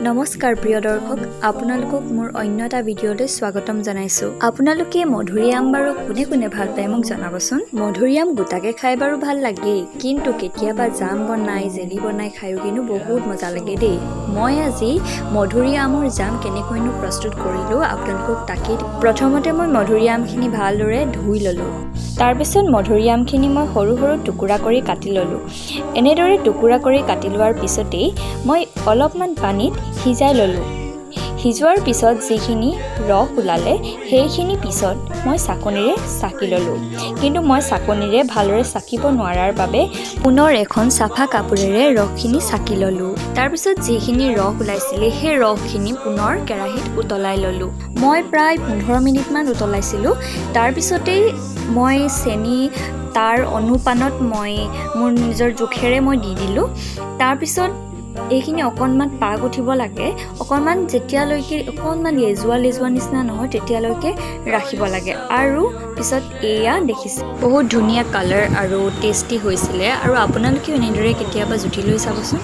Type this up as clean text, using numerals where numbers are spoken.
নমস্কাৰ প্ৰিয় দৰ্শক, আপোনালোকক মোৰ অন্য এটা ভিডিঅ'লৈ স্বাগতম জনাইছোঁ। আপোনালোকে মধুৰিআম বাৰু কোনে কোনে ভাল পায় মোক জনাবচোন। মধুৰিআম গোটাকে খাই বাৰু ভাল লাগেই, কিন্তু কেতিয়াবা জাম বনাই জেলি বনাই খায়ো কিন্তু বহুত মজা লাগে দেই। মই আজি মধুৰিআমৰ জাম কেনেকৈনো প্ৰস্তুত কৰিলোঁ আপোনালোকক তাকেই। প্ৰথমতে মই মধুৰিআমখিনি ভালদৰে ধুই ল'লোঁ। তাৰপিছত মধুৰিআমখিনি মই সৰু সৰু টুকুৰা কৰি কাটি ল'লোঁ। এনেদৰে টুকুৰা কৰি কাটি লোৱাৰ পিছতেই মই অলপমান পানীত সিজাই ল'লোঁ। সিজোৱাৰ পিছত যিখিনি ৰস ওলালে সেইখিনি পিছত মই চাকনিৰে চাকি ল'লোঁ, কিন্তু মই চাকনিৰে ভালদৰে চাকিব নোৱাৰাৰ বাবে পুনৰ এখন চাফা কাপোৰেৰে ৰসখিনি চাকি ল'লোঁ। তাৰপিছত যিখিনি ৰস ওলাইছিলে সেই ৰসখিনি পুনৰ কেৰাহীত উতলাই ল'লোঁ। মই প্ৰায় 15 মিনিটমান উতলাইছিলোঁ। তাৰপিছতেই মই চেনি তাৰ অনুপানত মই মোৰ নিজৰ জোখেৰে মই দি দিলোঁ। তাৰপিছত এইখিনি অকণমান পাক উঠিব লাগে, অকণমান যেতিয়ালৈকে অকণমান লেজুৱা নিচিনা নহয় তেতিয়ালৈকে ৰাখিব লাগে। আৰু পিছত এয়া দেখিছে বহুত ধুনীয়া কালাৰ আৰু টেষ্টি হৈছিলে। আৰু আপোনালোকেও এনেদৰে কেতিয়াবা জুতি লৈ চাবচোন।